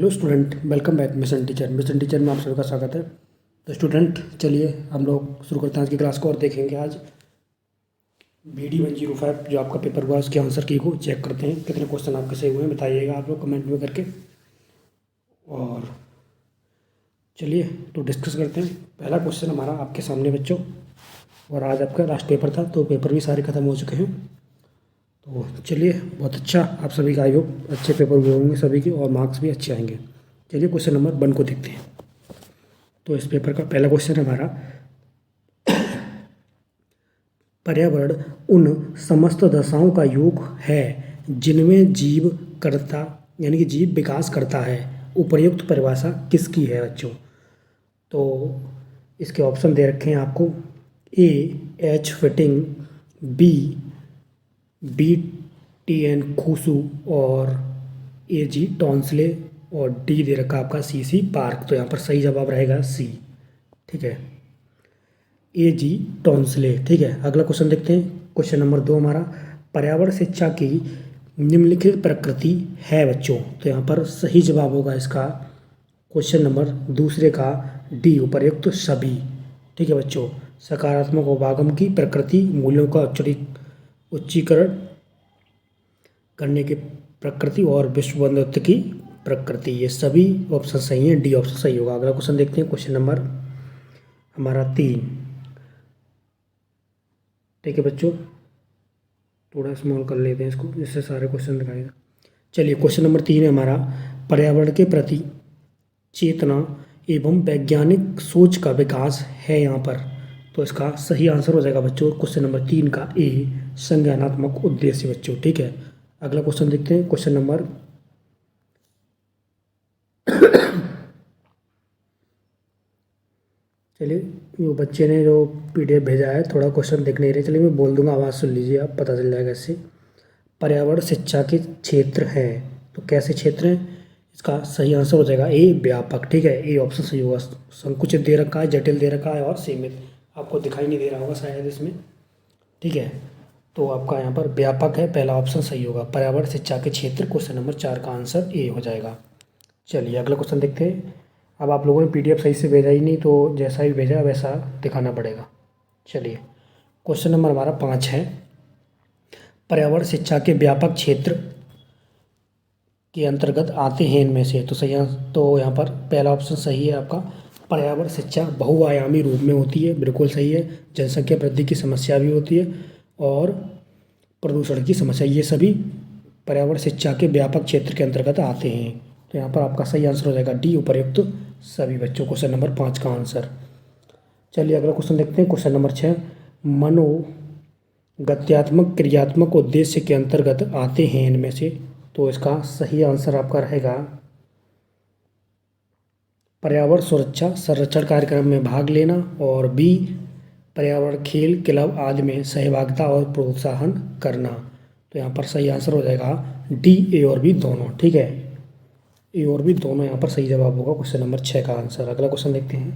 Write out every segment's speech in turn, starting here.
Hello student, welcome back mission teacher में आप सभी का स्वागत है। तो स्टूडेंट, चलिए हम लोग शुरू करते हैं आज की क्लास को और देखेंगे आज BD 105 जो आपका पेपर हुआ उसके आंसर की को चेक करते हैं। कितने क्वेश्चन आपके सही हुए हैं बताइएगा आप लोग कमेंट में करके। और चलिए तो डिस्कस करते हैं। पहला क्वेश्चन हमारा आपके सामने बच्चों, और आज आपका लास्ट पेपर था तो पेपर भी सारे ख़त्म हो चुके हैं। तो चलिए, बहुत अच्छा आप सभी का, आई होप अच्छे पेपर हुए होंगे सभी के और मार्क्स भी अच्छे आएंगे। चलिए क्वेश्चन नंबर 1 को देखते हैं। तो इस पेपर का पहला क्वेश्चन है हमारा, पर्यावरण उन समस्त दशाओं का योग है जिनमें जीव करता यानी कि जीव विकास करता है। उपर्युक्त परिभाषा किसकी है बच्चों? तो इसके ऑप्शन दे रखे हैं आपको। ए एच फिटिंग, बी टी एन खूसू और ए जी टॉन्सले और डी दे रखा आपका सी पार्क। तो यहाँ पर सही जवाब रहेगा सी। ठीक है, ए जी टॉन्सले। ठीक है, अगला क्वेश्चन देखते हैं। क्वेश्चन नंबर 2 हमारा, पर्यावरण शिक्षा की निम्नलिखित प्रकृति है बच्चों। तो यहाँ पर सही जवाब होगा इसका क्वेश्चन नंबर दूसरे का डी, उपर्युक्त सभी। ठीक है बच्चों, सकारात्मक उपागम की प्रकृति, मूल्यों का उच्चीकरण करने की प्रकृति और विश्व बंधुत्व की प्रकृति, ये सभी ऑप्शन सही हैं। डी ऑप्शन सही होगा। अगला क्वेश्चन देखते हैं। क्वेश्चन नंबर हमारा 3। ठीक है बच्चों, थोड़ा स्मॉल कर लेते हैं इसको जिससे सारे क्वेश्चन दिखाएगा। चलिए क्वेश्चन नंबर 3 है हमारा, पर्यावरण के प्रति चेतना एवं वैज्ञानिक सोच का विकास है यहाँ पर। तो इसका सही आंसर हो जाएगा बच्चों क्वेश्चन नंबर 3 का ए, संज्ञानात्मक उद्देश्य बच्चों। ठीक है, अगला क्वेश्चन देखते हैं। क्वेश्चन नंबर चलिए, वो बच्चे ने जो PDF भेजा है थोड़ा क्वेश्चन देख नहीं रहे, चलिए मैं बोल दूंगा, आवाज़ सुन लीजिए आप, पता चल जाएगा इससे। पर्यावरण शिक्षा के क्षेत्र हैं, तो कैसे क्षेत्र हैं? इसका सही आंसर हो जाएगा ए, व्यापक। ठीक है, ए ऑप्शन सही होगा। संकुचित दे रखा है, जटिल दे रखा है और सीमित, आपको दिखाई नहीं दे रहा होगा शायद इसमें। ठीक है, तो आपका यहाँ पर व्यापक है, पहला ऑप्शन सही होगा। पर्यावरण शिक्षा के क्षेत्र, क्वेश्चन नंबर 4 का आंसर ए हो जाएगा। चलिए अगला क्वेश्चन देखते हैं। अब आप लोगों ने PDF सही से भेजा ही नहीं, तो जैसा ही भेजा वैसा दिखाना पड़ेगा। चलिए क्वेश्चन नंबर हमारा 5 है, पर्यावरण शिक्षा के व्यापक क्षेत्र के अंतर्गत आते हैं इनमें से। तो सही, तो यहाँ पर पहला ऑप्शन सही है आपका। पर्यावरण शिक्षा बहुआयामी रूप में होती है, बिल्कुल सही है। जनसंख्या वृद्धि की समस्या भी होती है और प्रदूषण की समस्या, ये सभी पर्यावरण शिक्षा के व्यापक क्षेत्र के अंतर्गत आते हैं। तो यहाँ पर आपका सही आंसर हो जाएगा डी, उपर्युक्त सभी बच्चों, क्वेश्चन नंबर 5 का आंसर। चलिए अगला क्वेश्चन देखते हैं। क्वेश्चन नंबर 6, मनोगत्यात्मक क्रियात्मक उद्देश्य के अंतर्गत आते हैं इनमें से। तो इसका सही आंसर आपका रहेगा पर्यावरण सुरक्षा संरक्षण कार्यक्रम में भाग लेना, और बी पर्यावरण खेल क्लब आदि में सहभागिता और प्रोत्साहन करना। तो यहाँ पर सही आंसर हो जाएगा डी, ए और बी दोनों। ठीक है, ए और बी दोनों यहाँ पर सही जवाब होगा क्वेश्चन नंबर 6 का आंसर। अगला क्वेश्चन देखते हैं।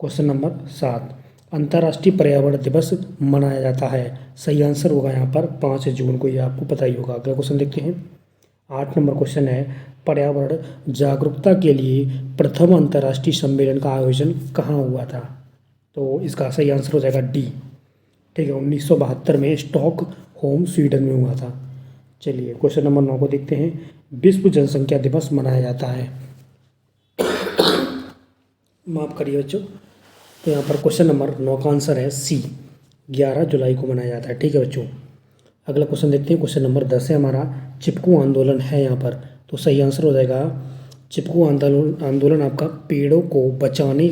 क्वेश्चन नंबर 7, अंतर्राष्ट्रीय पर्यावरण दिवस मनाया जाता है। सही आंसर होगा यहाँ पर 5 जून को, ये आपको पता ही होगा। अगला क्वेश्चन देखते हैं। 8 नंबर क्वेश्चन है, पर्यावरण जागरूकता के लिए प्रथम अंतर्राष्ट्रीय सम्मेलन का आयोजन कहाँ हुआ था? तो इसका सही आंसर हो जाएगा डी। ठीक है, 1972 में स्टॉकहोम स्वीडन में हुआ था। चलिए क्वेश्चन नंबर 9 को देखते हैं। विश्व जनसंख्या दिवस मनाया जाता है, माफ़ करिए बच्चों, तो यहाँ पर क्वेश्चन नंबर 9 का आंसर है सी, 11 जुलाई को मनाया जाता है। ठीक है बच्चों, अगला क्वेश्चन देखते हैं। क्वेश्चन नंबर 10 है हमारा, चिपकू आंदोलन है यहाँ पर। तो सही आंसर हो जाएगा चिपकू आंदोलन आपका पेड़ों को बचाने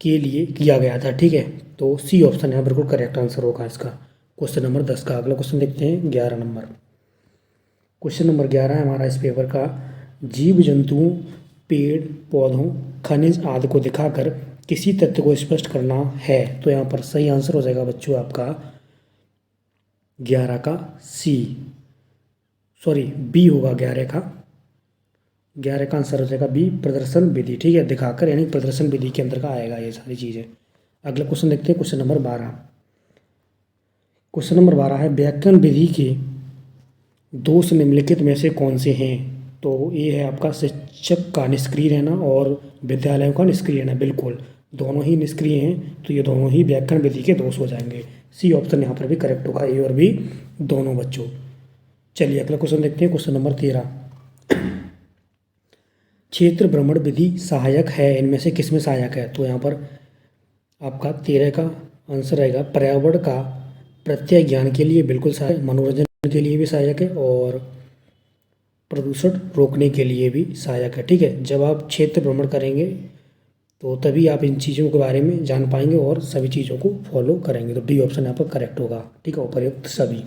के लिए किया गया था। ठीक है, तो सी ऑप्शन यहाँ बिल्कुल करेक्ट आंसर होगा इसका क्वेश्चन नंबर 10 का। अगला क्वेश्चन देखते हैं 11 नंबर। क्वेश्चन नंबर 11 है हमारा इस पेपर का, जीव जंतुओं, पेड़ पौधों, खनिज आदि को दिखाकर किसी तथ्य को स्पष्ट करना है। तो यहाँ पर सही आंसर हो जाएगा बच्चों आपका 11 का सी, सॉरी बी होगा 11 का आंसर हो जाएगा बी, प्रदर्शन विधि। ठीक है, दिखाकर यानी प्रदर्शन विधि के अंतर्गत आएगा ये सारी चीज़ें। अगला क्वेश्चन देखते हैं। Question number 12। क्वेश्चन नंबर 12 है, व्याकरण विधि के दोष निम्नलिखित में से कौन से हैं? तो ये है आपका शिक्षक का निष्क्रिय रहना और विद्यालयों का निष्क्रिय रहना, बिल्कुल दोनों ही निष्क्रिय हैं, तो ये दोनों ही व्याकरण विधि के दोष हो जाएंगे। सी ऑप्शन यहाँ पर भी करेक्ट होगा, ए और बी दोनों बच्चों। चलिए अगला क्वेश्चन देखते हैं, क्वेश्चन नंबर 13। क्षेत्र भ्रमण विधि सहायक है, इनमें से किसमें सहायक है? तो यहाँ पर आपका 13 का आंसर रहेगा पर्यावरण का प्रत्यय ज्ञान के लिए बिल्कुल सहायक, मनोरंजन के लिए भी सहायक है और प्रदूषण रोकने के लिए भी सहायक है। ठीक है, जब आप क्षेत्र भ्रमण करेंगे तो तभी आप इन चीज़ों के बारे में जान पाएंगे और सभी चीज़ों को फॉलो करेंगे। तो डी ऑप्शन यहाँ पर करेक्ट होगा। ठीक है, उपर्युक्त सभी।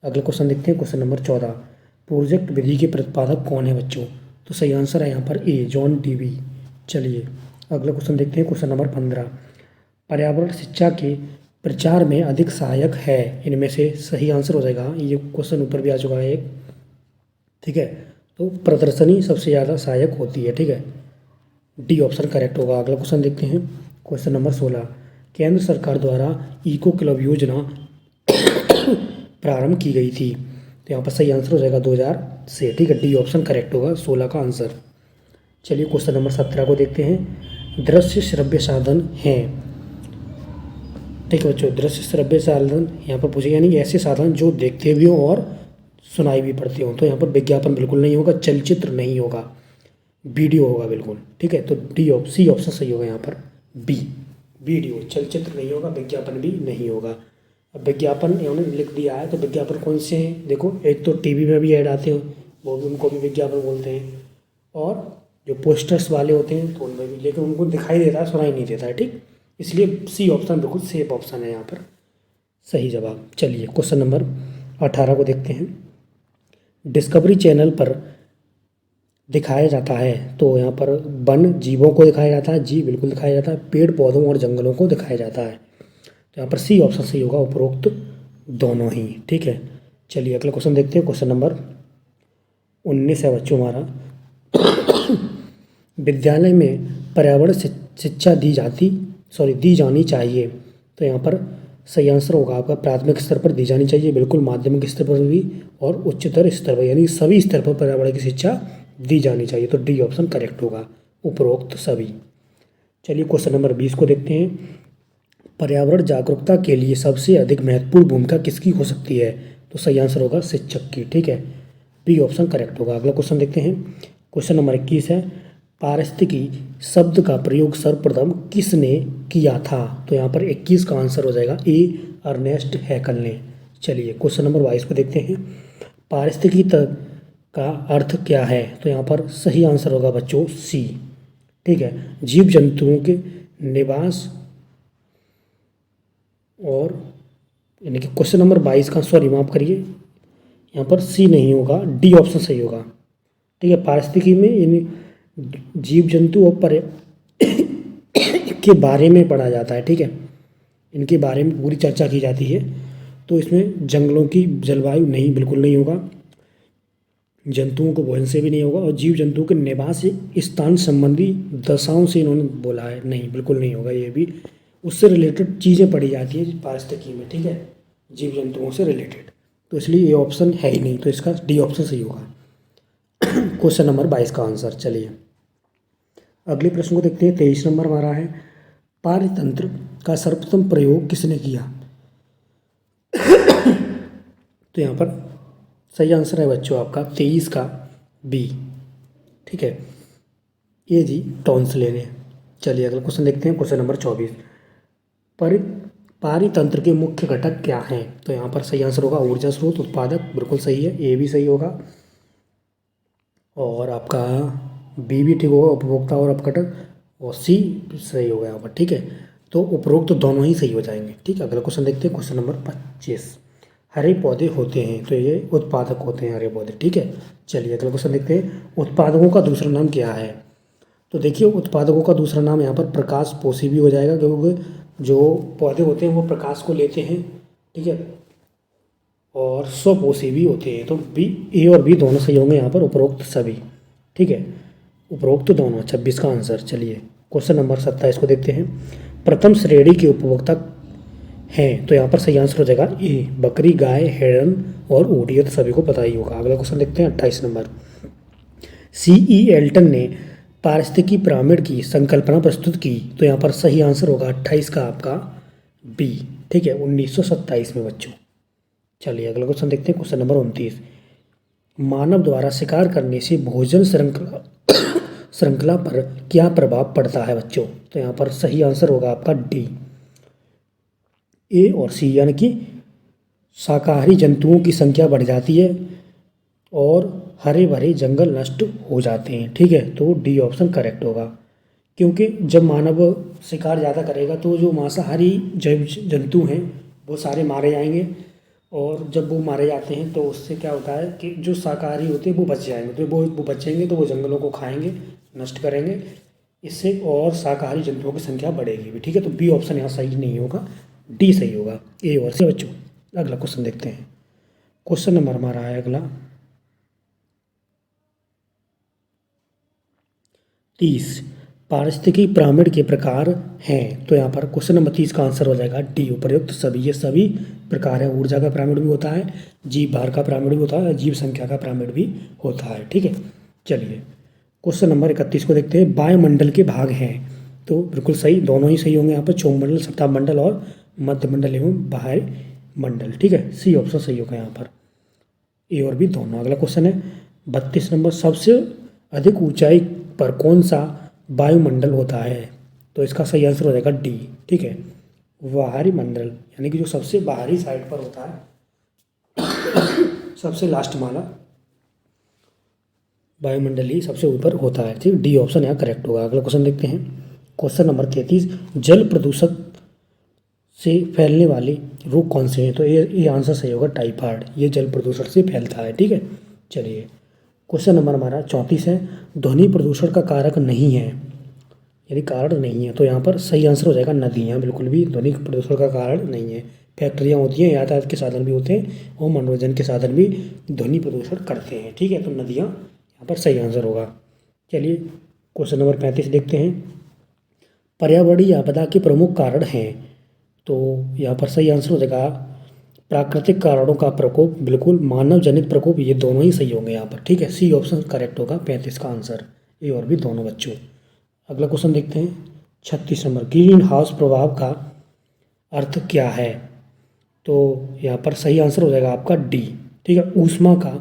अगला क्वेश्चन देखते हैं, क्वेश्चन नंबर 14। प्रोजेक्ट विधि के प्रतिपादक कौन है बच्चों? तो सही आंसर है यहाँ पर ए, जॉन डीवी। चलिए अगला क्वेश्चन देखते हैं, क्वेश्चन नंबर 15। पर्यावरण शिक्षा के प्रचार में अधिक सहायक है, इनमें से सही आंसर हो जाएगा, ये क्वेश्चन ऊपर भी आ चुका है एक। ठीक है, तो प्रदर्शनी सबसे ज़्यादा सहायक होती है। ठीक है, डी ऑप्शन करेक्ट होगा। अगला क्वेश्चन देखते हैं, क्वेश्चन नंबर 16। केंद्र सरकार द्वारा इको क्लब योजना प्रारंभ की गई थी, तो यहाँ पर सही आंसर हो जाएगा 2000 से। ठीक है, डी ऑप्शन करेक्ट होगा 16 का आंसर। चलिए क्वेश्चन नंबर 17 को देखते हैं। दृश्य श्रव्य साधन हैं, ठीक है बच्चों, दृश्य श्रव्य साधन यहाँ पर पूछे, यानी ऐसे साधन जो देखते भी हों और सुनाई भी पड़ते हों। तो यहाँ पर विज्ञापन बिल्कुल नहीं होगा, चलचित्र नहीं होगा, वीडियो होगा बिल्कुल। ठीक है, तो सी ऑप्शन सही होगा यहाँ पर, बी वीडियो। चलचित्र नहीं होगा, विज्ञापन भी नहीं होगा। अब विज्ञापन इन्होंने लिख दिया है, तो विज्ञापन कौन से हैं? देखो, एक तो टीवी में भी ऐड आते हैं, वो भी उनको भी विज्ञापन बोलते हैं, और जो पोस्टर्स वाले होते हैं तो उनमें भी, लेकिन उनको दिखाई देता है, सुनाई नहीं देता है। ठीक, इसलिए सी ऑप्शन बिल्कुल सेफ ऑप्शन है यहाँ पर सही जवाब। चलिए क्वेश्चन नंबर 18 को देखते हैं। डिस्कवरी चैनल पर दिखाया जाता है, तो यहाँ पर वन जीवों को दिखाया जाता है, जी बिल्कुल दिखाया जाता है, पेड़ पौधों और जंगलों को दिखाया जाता है। तो यहाँ पर सी ऑप्शन सही होगा, उपरोक्त दोनों ही। ठीक है, चलिए अगला क्वेश्चन देखते हैं, क्वेश्चन नंबर 19 है बच्चों हमारा। विद्यालय में पर्यावरण शिक्षा दी जानी चाहिए, तो यहाँ पर सही आंसर होगा आपका प्राथमिक स्तर पर दी जानी चाहिए, बिल्कुल माध्यमिक स्तर पर भी और उच्चतर स्तर पर, यानी सभी स्तर पर पर्यावरण की शिक्षा दी जानी चाहिए। तो डी ऑप्शन करेक्ट होगा, उपरोक्त सभी। चलिए क्वेश्चन नंबर 20 को देखते हैं। पर्यावरण जागरूकता के लिए सबसे अधिक महत्वपूर्ण भूमिका किसकी हो सकती है? तो सही आंसर होगा शिक्षक की। ठीक है, बी ऑप्शन करेक्ट होगा। अगला क्वेश्चन देखते हैं, क्वेश्चन नंबर 21 है। पारिस्थितिकी शब्द का प्रयोग सर्वप्रथम किसने किया था? तो यहाँ पर 21 का आंसर हो जाएगा ए, अर्नेस्ट हैकल ने। चलिए क्वेश्चन नंबर 22 को देखते हैं। पारिस्थितिकी का अर्थ क्या है? तो यहाँ पर सही आंसर होगा बच्चों सी। ठीक है, जीव जंतुओं के निवास, और यानी कि क्वेश्चन नंबर 22 का, सॉरी माफ़ करिए, यहाँ पर सी नहीं होगा, डी ऑप्शन सही होगा। ठीक है, पारिस्थितिकी में इन जीव जंतु और के बारे में पढ़ा जाता है। ठीक है, इनके बारे में पूरी चर्चा की जाती है। तो इसमें जंगलों की जलवायु नहीं, बिल्कुल नहीं होगा, जंतुओं को भोजन से भी नहीं होगा, और जीव जंतुओं के निवास स्थान संबंधी दशाओं से इन्होंने बोला है, नहीं बिल्कुल नहीं होगा। ये भी उससे रिलेटेड चीज़ें पढ़ी जाती है पारिस्थितिकी में। ठीक है, जीव जंतुओं से रिलेटेड, तो इसलिए ये ऑप्शन है ही नहीं, तो इसका डी ऑप्शन सही होगा क्वेश्चन नंबर 22 का आंसर। चलिए अगले प्रश्न को देखते हैं, 23 नंबर हमारा है। पारतंत्र का सर्वप्रथम प्रयोग किसने किया? तो यहाँ पर सही आंसर है बच्चों आपका 23 का बी। ठीक है, ये जी टॉन्सले ने। चलिए अगला क्वेश्चन देखते हैं, क्वेश्चन नंबर 24। पारितंत्र के मुख्य घटक क्या हैं? तो यहाँ पर सही आंसर होगा ऊर्जा स्रोत, उत्पादक, बिल्कुल सही है, ए भी सही होगा, और आपका बी भी ठीक होगा, उपभोक्ता और अपघटक, और सी सही होगा यहाँ पर। ठीक है, तो उपरोक्त तो दोनों ही सही हो जाएंगे। ठीक है, अगला क्वेश्चन देखते हैं, क्वेश्चन नंबर 25। हरे पौधे होते हैं, तो ये उत्पादक होते हैं हरे पौधे। ठीक है, चलिए अगला क्वेश्चन देखते हैं। उत्पादकों का दूसरा नाम क्या है? तो देखिए, उत्पादकों का दूसरा नाम यहाँ पर प्रकाश पोषी भी हो जाएगा, क्योंकि जो पौधे होते हैं वो प्रकाश को लेते हैं। ठीक है, और स्वपोषी भी होते हैं, तो बी, ए और बी दोनों सही होंगे यहाँ पर, उपरोक्त सभी। ठीक है, उपरोक्त दोनों, 26 का आंसर। चलिए क्वेश्चन नंबर 27 को देखते हैं। प्रथम श्रेणी के उपभोक्ता हैं, तो यहाँ पर सही आंसर हो जाएगा ए, बकरी, गाय, हिरण और ऊँट, ये तो सभी को पता ही होगा। अगला क्वेश्चन देखते हैं 28 नंबर। C.E. एल्टन ने पारिस्थितिकी पिरामिड की संकल्पना प्रस्तुत की। तो यहाँ पर सही आंसर होगा 28 का आपका बी। ठीक है, 1927 में बच्चों। चलिए अगला क्वेश्चन देखते हैं, क्वेश्चन नंबर 29। मानव द्वारा शिकार करने से भोजन श्रृंखला श्रृंखला पर क्या प्रभाव पड़ता है बच्चों? तो यहाँ पर सही आंसर होगा आपका डी, ए और सी, यानी कि शाकाहारी जंतुओं की संख्या बढ़ जाती है और हरे भरे जंगल नष्ट हो जाते हैं। ठीक है, तो डी ऑप्शन करेक्ट होगा, क्योंकि जब मानव शिकार ज़्यादा करेगा तो जो मांसाहारी जैव जंतु हैं वो सारे मारे जाएंगे, और जब वो मारे जाते हैं तो उससे क्या होता है कि जो शाकाहारी होते हैं वो बच जाएंगे, तो वो बचेंगे तो वो जंगलों को खाएंगे, नष्ट करेंगे, इससे और शाकाहारी जंतुओं की संख्या बढ़ेगी भी। ठीक है, तो बी ऑप्शन यहाँ सही नहीं होगा, डी सही होगा, ए और सी। बच्चों अगला क्वेश्चन देखते हैं, क्वेश्चन नंबर हमारा है अगला 30। पारिस्थितिकी पिरामिड के प्रकार हैं। तो यहाँ पर क्वेश्चन नंबर 30 का आंसर हो जाएगा डी, उपर्युक्त सभी। ये सभी प्रकार है, ऊर्जा का पिरामिड भी होता है, जीव भार का पिरामिड भी होता है, जीव संख्या का पिरामिड भी होता है। ठीक है, चलिए क्वेश्चन नंबर 31 को देखते हैं। वायुमंडल के भाग हैं। तो बिल्कुल सही, दोनों ही सही होंगे यहाँ पर, चौमंडल, सप्ताह मंडल और मध्य मंडल एवं बाह्य मंडल। ठीक है, सी ऑप्शन सही होगा यहाँ पर, ए और बी दोनों। अगला क्वेश्चन है 32 नंबर। सबसे अधिक ऊंचाई पर कौन सा वायुमंडल होता है? तो इसका सही आंसर हो जाएगा डी। ठीक है, बाहरी मंडल, यानी कि जो सबसे बाहरी साइड पर होता है, सबसे लास्ट वाला वायुमंडल ही सबसे ऊपर होता है। ठीक, डी ऑप्शन यहाँ करेक्ट होगा। अगला क्वेश्चन देखते हैं, क्वेश्चन नंबर 33। जल प्रदूषक से फैलने वाले रोग कौन से हैं? तो ये आंसर सही होगा टाइफाइड, ये जल प्रदूषण से फैलता है। ठीक है, चलिए क्वेश्चन नंबर हमारा 34 है। ध्वनि प्रदूषण का कारक नहीं है, यानी कारण नहीं है, तो यहाँ पर सही आंसर हो जाएगा नदियाँ। बिल्कुल भी ध्वनि प्रदूषण का कारण नहीं है। फैक्ट्रियाँ होती हैं, यातायात के साधन भी होते हैं और मनोरंजन के साधन भी ध्वनि प्रदूषण करते हैं। ठीक है, तो नदियाँ यहाँ पर सही आंसर होगा। चलिए क्वेश्चन नंबर 35 देखते हैं। पर्यावरणीय आपदा के प्रमुख कारण हैं। तो यहाँ पर सही आंसर हो जाएगा प्राकृतिक कारणों का प्रकोप, बिल्कुल, मानव जनित प्रकोप, ये दोनों ही सही होंगे यहाँ पर। ठीक है, सी ऑप्शन करेक्ट होगा 35 का आंसर, ए और बी दोनों बच्चों। अगला क्वेश्चन देखते हैं 36 नंबर। ग्रीन हाउस प्रभाव का अर्थ क्या है? तो यहाँ पर सही आंसर हो जाएगा आपका डी। ठीक है, ऊष्मा का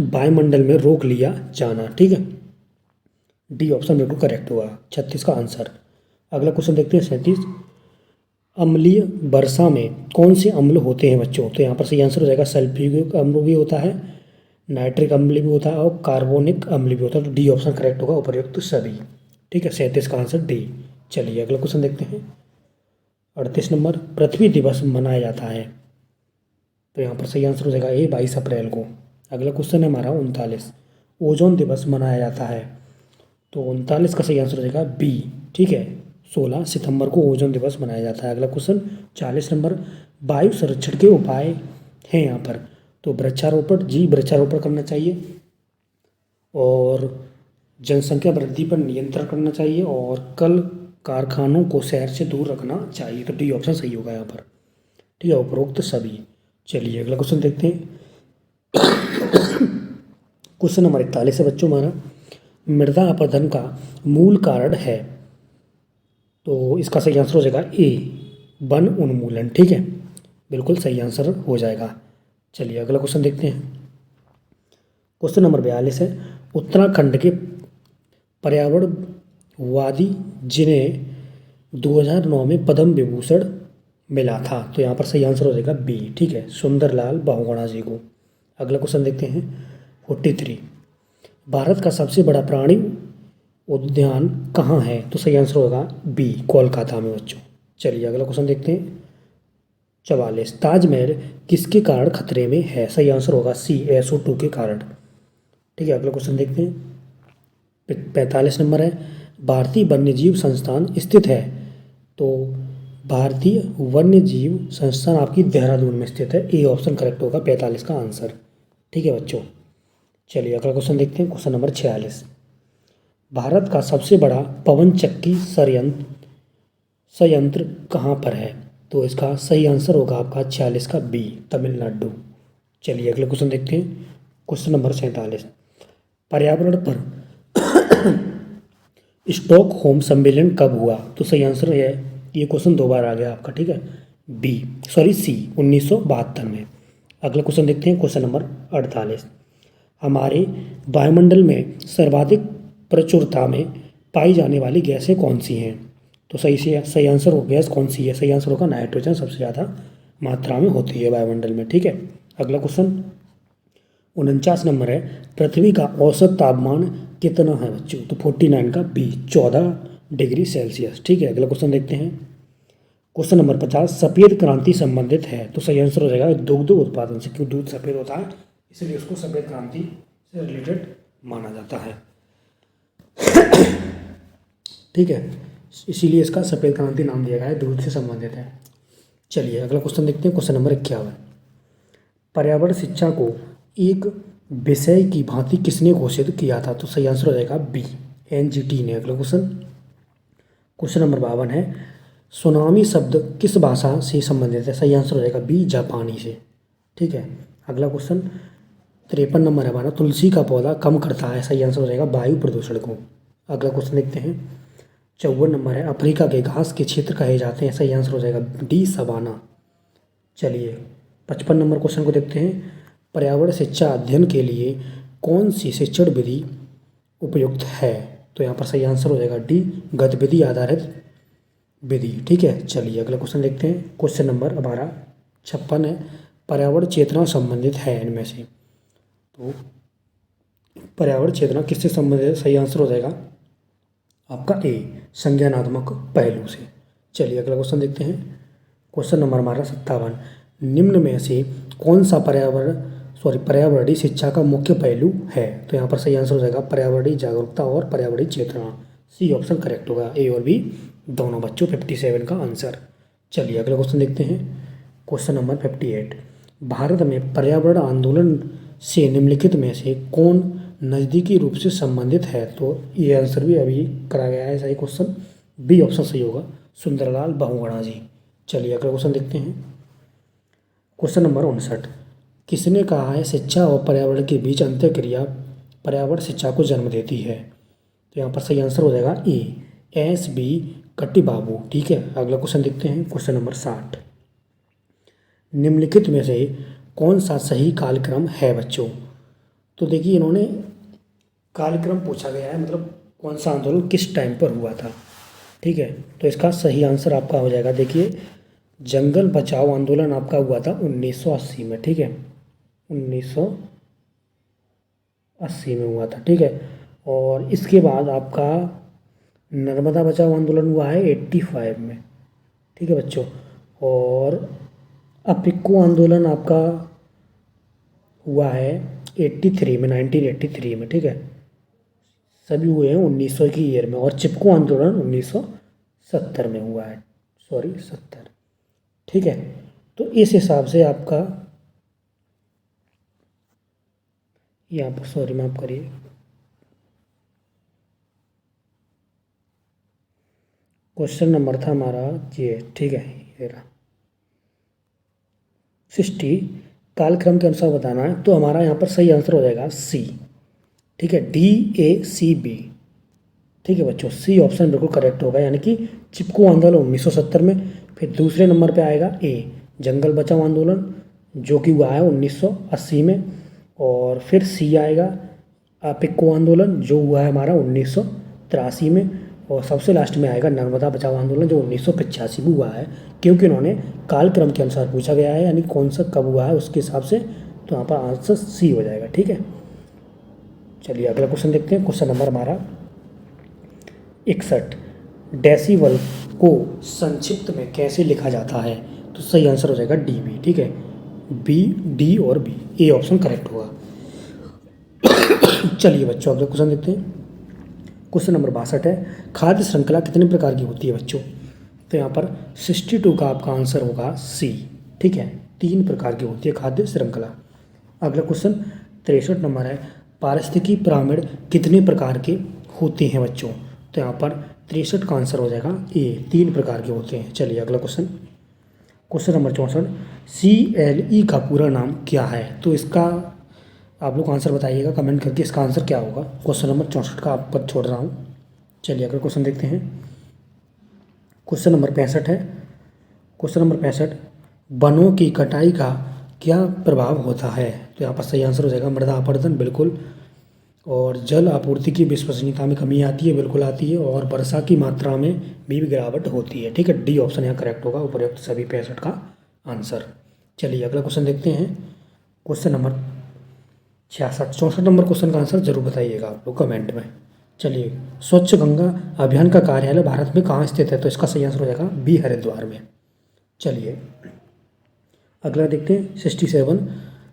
वायुमंडल में रोक लिया जाना। ठीक है, डी ऑप्शन बिल्कुल करेक्ट हुआ 36 का आंसर। अगला क्वेश्चन देखते हैं 37। अम्लीय वर्षा में कौन से अम्ल होते हैं बच्चों? तो यहाँ पर सही आंसर हो जाएगा सल्फ्यूरिक अम्ल भी होता है, नाइट्रिक अम्ल भी होता है और कार्बोनिक अम्ल भी होता है। तो डी ऑप्शन करेक्ट होगा, उपर्युक्त सभी। ठीक है, 37 का आंसर डी। चलिए अगला क्वेश्चन देखते हैं 38 नंबर। पृथ्वी दिवस मनाया जाता है। तो यहाँ पर सही आंसर हो जाएगा ए, 22 अप्रैल को। अगला क्वेश्चन है हमारा 39। ओजोन दिवस मनाया जाता है। तो 39 का सही आंसर हो जाएगा बी। ठीक है, 16 सितंबर को ओजोन दिवस मनाया जाता है। अगला क्वेश्चन 40 नंबर। वायु संरक्षण के उपाय हैं यहाँ पर। तो वृक्षारोपण, जी वृक्षारोपण करना चाहिए, और जनसंख्या वृद्धि पर नियंत्रण करना चाहिए, और कल कारखानों को शहर से दूर रखना चाहिए। तो डी ऑप्शन सही होगा यहाँ पर। ठीक है, उपरोक्त सभी। चलिए अगला क्वेश्चन देखते हैं क्वेश्चन नंबर 41 है बच्चों हमारा। मृदा अपरदन का मूल कारण है। तो इसका सही आंसर हो जाएगा ए, वन उन्मूलन। ठीक है, बिल्कुल सही आंसर हो जाएगा। चलिए अगला क्वेश्चन देखते हैं, क्वेश्चन नंबर 42 है। उत्तराखंड के पर्यावरणवादी जिन्हें 2009 में पद्म विभूषण मिला था। तो यहाँ पर सही आंसर हो जाएगा बी। ठीक है, सुंदरलाल बहुगुणा जी को। अगला क्वेश्चन देखते हैं 43। भारत का सबसे बड़ा प्राणी उद्यान कहाँ है? तो सही आंसर होगा बी, कोलकाता में बच्चों। चलिए अगला क्वेश्चन देखते हैं 44। ताजमहल किसके कारण खतरे में है? सही आंसर होगा सी, SO2 के कारण। ठीक है, अगला क्वेश्चन देखते हैं 45 नंबर है। भारतीय वन्यजीव संस्थान स्थित है। तो भारतीय वन्यजीव संस्थान आपकी देहरादून में स्थित है, ए ऑप्शन करेक्ट होगा 45 का आंसर। ठीक है बच्चों, चलिए अगला क्वेश्चन देखते हैं, क्वेश्चन नंबर 46। भारत का सबसे बड़ा पवन चक्की संयंत्र कहाँ पर है? तो इसका सही आंसर होगा आपका 46 का बी, तमिलनाडु। चलिए अगला क्वेश्चन देखते हैं, क्वेश्चन नंबर 47। पर्यावरण पर स्टॉकहोम सम्मेलन कब हुआ? तो सही आंसर है, ये क्वेश्चन 2 बार आ गया आपका, ठीक है, सी 1972 में। अगला क्वेश्चन देखते हैं, क्वेश्चन नंबर 48। हमारे वायुमंडल में सर्वाधिक प्रचुरता में पाई जाने वाली गैसें कौन सी हैं? तो सही आंसर हो, गैस कौन सी है? सही आंसर होगा नाइट्रोजन, सबसे ज़्यादा मात्रा में होती है वायुमंडल में, ठीक है। अगला क्वेश्चन 49 नंबर है, पृथ्वी का औसत तापमान कितना है बच्चों? तो 49 का बी 14 डिग्री सेल्सियस, ठीक है। अगला क्वेश्चन देखते हैं, क्वेश्चन नंबर 50, सफ़ेद क्रांति संबंधित है? तो सही आंसर हो जाएगा दुग्ध उत्पादन से, क्योंकि दूध सफ़ेद होता है इसलिए उसको सफ़ेद क्रांति से रिलेटेड माना जाता है, ठीक है, इसीलिए इसका सफ़ेद क्रांति नाम दिया गया है, दूध से संबंधित है। चलिए अगला क्वेश्चन देखते हैं, क्वेश्चन नंबर 51, पर्यावरण शिक्षा को एक विषय की भांति किसने घोषित किया था? तो सही आंसर हो जाएगा बी एनजीटी ने। अगला क्वेश्चन नंबर 52 है, सुनामी शब्द किस भाषा से संबंधित है? सही आंसर हो जाएगा बी जापानी से, ठीक है। अगला क्वेश्चन 53 नंबर है हमारा, तुलसी का पौधा कम करता है? सही आंसर हो जाएगा वायु प्रदूषण को। अगला क्वेश्चन देखते हैं, 54 नंबर है, अफ्रीका के घास के क्षेत्र कहे जाते हैं? सही आंसर हो जाएगा डी सवाना। चलिए 55 नंबर क्वेश्चन को देखते हैं, पर्यावरण शिक्षा अध्ययन के लिए कौन सी शिक्षण विधि उपयुक्त है? तो यहाँ पर सही आंसर हो जाएगा डी गतिविधि आधारित विधि, ठीक है। चलिए अगला क्वेश्चन देखते हैं, क्वेश्चन नंबर हमारा 56 है, पर्यावरण चेतना संबंधित है इनमें से? तो पर्यावरण चेतना किससे संबंधित है? सही आंसर हो जाएगा आपका ए संज्ञानात्मक पहलू से। चलिए अगला क्वेश्चन देखते हैं, क्वेश्चन नंबर हमारा 57, निम्न में से कौन सा पर्यावरणीय शिक्षा का मुख्य पहलू है? तो यहाँ पर सही आंसर हो जाएगा पर्यावरणीय जागरूकता और पर्यावरणीय चेतना, सी ऑप्शन करेक्ट होगा, ए और बी दोनों बच्चों, 57 का आंसर। चलिए अगला क्वेश्चन देखते हैं, क्वेश्चन नंबर 58, भारत में पर्यावरण आंदोलन से निम्नलिखित में से कौन नज़दीकी रूप से संबंधित है? तो ये आंसर भी अभी करा गया है, सही क्वेश्चन बी ऑप्शन सही होगा, सुंदरलाल बहुगुणा जी। चलिए अगला क्वेश्चन देखते हैं, क्वेश्चन नंबर 59, किसने कहा है शिक्षा और पर्यावरण के बीच अंतःक्रिया पर्यावरण शिक्षा को जन्म देती है? तो यहाँ पर सही आंसर हो जाएगा ए एस बी कट्टीबाबू, ठीक है। अगला क्वेश्चन देखते हैं, क्वेश्चन नंबर 60, निम्नलिखित में से कौन सा सही कालक्रम है बच्चों? तो देखिए इन्होंने कालक्रम पूछा गया है, मतलब कौन सा आंदोलन किस टाइम पर हुआ था, ठीक है। तो इसका सही आंसर आपका हो जाएगा, देखिए जंगल बचाओ आंदोलन आपका हुआ था 1980 में, ठीक है, 1980 में हुआ था, ठीक है। और इसके बाद आपका नर्मदा बचाओ आंदोलन हुआ है 85 में, ठीक है बच्चों। और अपिक्को आंदोलन आपका हुआ है 83 में, 1983 में, ठीक है, सभी हुए हैं 1900 की ईयर में। और चिपको आंदोलन 1970 में हुआ है, 70, ठीक है। तो इस हिसाब से आपका यहाँ पर माफ़ करिए, क्वेश्चन नंबर था हमारा ये, ठीक है, ये रहा 60, कालक्रम के अनुसार बताना है। तो हमारा यहाँ पर सही आंसर हो जाएगा सी, ठीक है, DACB, ठीक है बच्चों, सी ऑप्शन बिल्कुल करेक्ट होगा, यानी कि चिपको आंदोलन 1970 में। फिर दूसरे नंबर पे आएगा ए जंगल बचाओ आंदोलन जो कि हुआ है 1980 में। और फिर सी आएगा अपिक्को आंदोलन जो हुआ है हमारा 1983 में। और सबसे लास्ट में आएगा नर्मदा बचाओ आंदोलन जो 1985 में हुआ है, क्योंकि उन्होंने कालक्रम के अनुसार पूछा गया है, यानी कौन सा कब हुआ है उसके हिसाब से। तो यहाँ पर आंसर सी हो जाएगा, ठीक है। चलिए अगला क्वेश्चन देखते हैं, क्वेश्चन नंबर हमारा 61, डेसिबल को संक्षिप्त में कैसे लिखा जाता है? तो सही आंसर हो जाएगा DB, ठीक है, बी, डी और बी, ए ऑप्शन करेक्ट होगा। चलिए बच्चों अगला क्वेश्चन देखते हैं, क्वेश्चन नंबर 62 है, खाद्य श्रृंखला कितने प्रकार की होती है बच्चों? तो यहाँ पर 62 का आपका आंसर होगा सी, ठीक है, 3 प्रकार की होती है खाद्य श्रृंखला। अगला क्वेश्चन 63 नंबर है, पारिस्थितिकी पिरामिड कितने प्रकार के होते हैं बच्चों? तो यहाँ पर 63 का आंसर हो जाएगा ए, 3 प्रकार के होते हैं। चलिए अगला क्वेश्चन, क्वेश्चन नंबर 64, CLE का पूरा नाम क्या है? तो इसका आप लोग आंसर बताइएगा कमेंट करके इसका आंसर क्या होगा। क्वेश्चन नंबर 64 का आप पर छोड़ रहा हूँ। चलिए अगला क्वेश्चन देखते हैं। क्वेश्चन नंबर 65 है। क्वेश्चन नंबर 65, वनों की कटाई का क्या प्रभाव होता है? तो यहाँ पर सही आंसर हो जाएगा मृदा अपरदन, बिल्कुल। और जल आपूर्ति की विश्वसनीयता में कमी आती है, बिल्कुल आती है। और वर्षा की मात्रा में भी गिरावट होती है। ठीक है, डी ऑप्शन यहाँ करेक्ट होगा उपरोक्त सभी 65 का आंसर। चलिए अगला क्वेश्चन देखते हैं। क्वेश्चन नंबर 66, 64 नंबर क्वेश्चन का आंसर जरूर बताइएगा आप लोग कमेंट में। चलिए, स्वच्छ गंगा अभियान का कार्यालय भारत में कहाँ स्थित है? तो इसका सही आंसर हो जाएगा बी, हरिद्वार में। चलिए अगला देखते हैं। 67,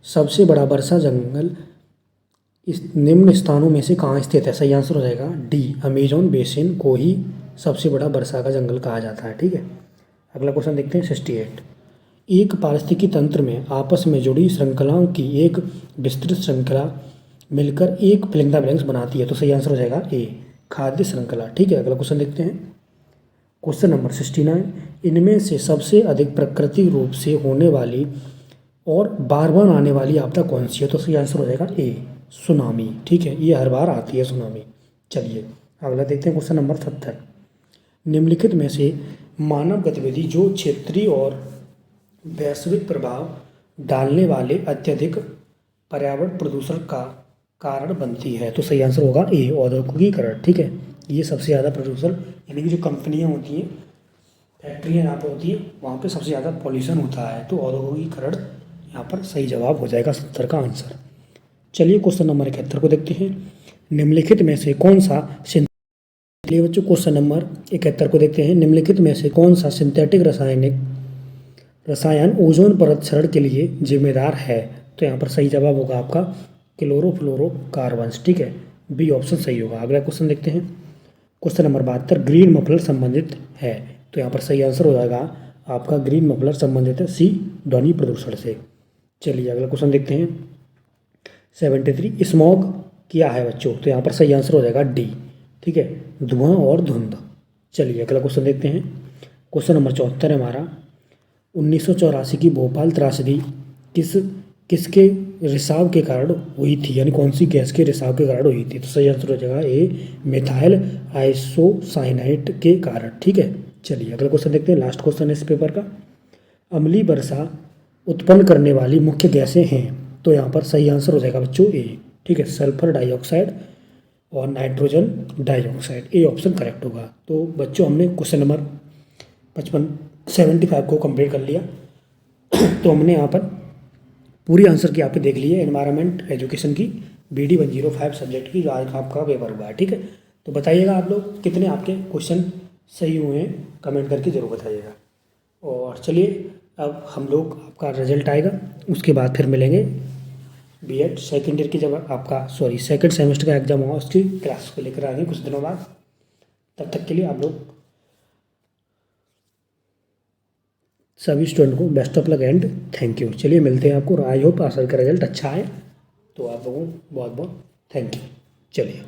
सबसे बड़ा वर्षा जंगल इस निम्न स्थानों में से कहाँ स्थित है? सही आंसर हो जाएगा डी, अमेजोन बेसिन को ही सबसे बड़ा वर्षा का जंगल कहा जाता है। ठीक है, अगला क्वेश्चन देखते हैं। 68, एक पारिस्थितिकी तंत्र में आपस में जुड़ी श्रृंखलाओं की एक विस्तृत श्रृंखला मिलकर एक फिलिंग द ब्लैंक्स बनाती है। तो सही आंसर हो जाएगा ए, खाद्य श्रृंखला। ठीक है, अगला क्वेश्चन देखते हैं। क्वेश्चन नंबर 69, इनमें से सबसे अधिक प्राकृतिक रूप से होने वाली और बार बार आने वाली आपदा कौन सी है? तो सही आंसर हो जाएगा ए, सुनामी। ठीक है, ये हर बार आती है सुनामी। चलिए अगला देखते हैं। क्वेश्चन नंबर 70, निम्नलिखित में से मानव गतिविधि जो क्षेत्रीय और वैश्विक प्रभाव डालने वाले अत्यधिक पर्यावरण प्रदूषण का कारण बनती है? तो सही आंसर होगा ए, औद्योगिकीकरण। ठीक है, ये सबसे ज़्यादा प्रदूषण, यानी कि जो कंपनियां होती हैं, फैक्ट्रियां यहाँ पर होती हैं, वहाँ पे सबसे ज़्यादा पॉल्यूशन होता है। तो औद्योगिकीकरण यहाँ पर सही जवाब हो जाएगा 70 का आंसर। चलिए क्वेश्चन नंबर 71 को देखते हैं। निम्नलिखित में से कौन सा चलिए बच्चों क्वेश्चन नंबर 71 को देखते हैं। निम्नलिखित में से कौन सा सिंथेटिक रसायन ओजोन परत क्षरण के लिए जिम्मेदार है? तो यहाँ पर सही जवाब होगा आपका क्लोरोफ्लोरोकार्बन्स। ठीक है, बी ऑप्शन सही होगा। अगला क्वेश्चन देखते हैं। क्वेश्चन नंबर 72, ग्रीन मफलर संबंधित है? तो यहाँ पर सही आंसर हो जाएगा आपका ग्रीन मफलर संबंधित है सी, ध्वनि प्रदूषण से। चलिए अगला क्वेश्चन देखते हैं। 73, स्मॉग क्या है बच्चों? तो यहाँ पर सही आंसर हो जाएगा डी। ठीक है, धुआं और धुंध। चलिए अगला क्वेश्चन देखते हैं। क्वेश्चन नंबर 74 है हमारा। 1984 की भोपाल त्रासदी किसके रिसाव के कारण हुई थी? यानी कौन सी गैस के रिसाव के कारण हुई थी? तो सही आंसर हो जाएगा ए, मिथाइल आइसोसाइनाइड के कारण। ठीक है, चलिए अगला क्वेश्चन देखते हैं। लास्ट क्वेश्चन है इस पेपर का। अम्लीय वर्षा उत्पन्न करने वाली मुख्य गैसें हैं? तो यहाँ पर सही आंसर हो जाएगा बच्चों ए। ठीक है, सल्फर डाइऑक्साइड और nitrogen dioxide, A option correct होगा। तो बच्चों हमने क्वेश्चन नंबर 75 को कंप्लीट कर लिया। तो हमने यहाँ पर पूरी आंसर की आपने देख ली है एनवायरनमेंट एजुकेशन की BD 105 सब्जेक्ट की, जो आज आपका पेपर हुआ है। ठीक है, तो बताइएगा आप लोग कितने आपके क्वेश्चन सही हुए हैं, कमेंट करके ज़रूर बताइएगा। और चलिए अब हम लोग आपका रिजल्ट आएगा, उसके बाद फिर मिलेंगे B.Ed सेकेंड ईयर की, जब आपका सेकेंड सेमेस्टर का एग्जाम होगा उसकी क्लास को लेकर आएंगे कुछ दिनों बाद। तब तक के लिए आप लोग सभी स्टूडेंट को best of luck and thank you. चलिए मिलते हैं आपको। आई होप आशा का रिजल्ट अच्छा है, तो आप लोगों को बहुत बहुत थैंक यू। चलिए।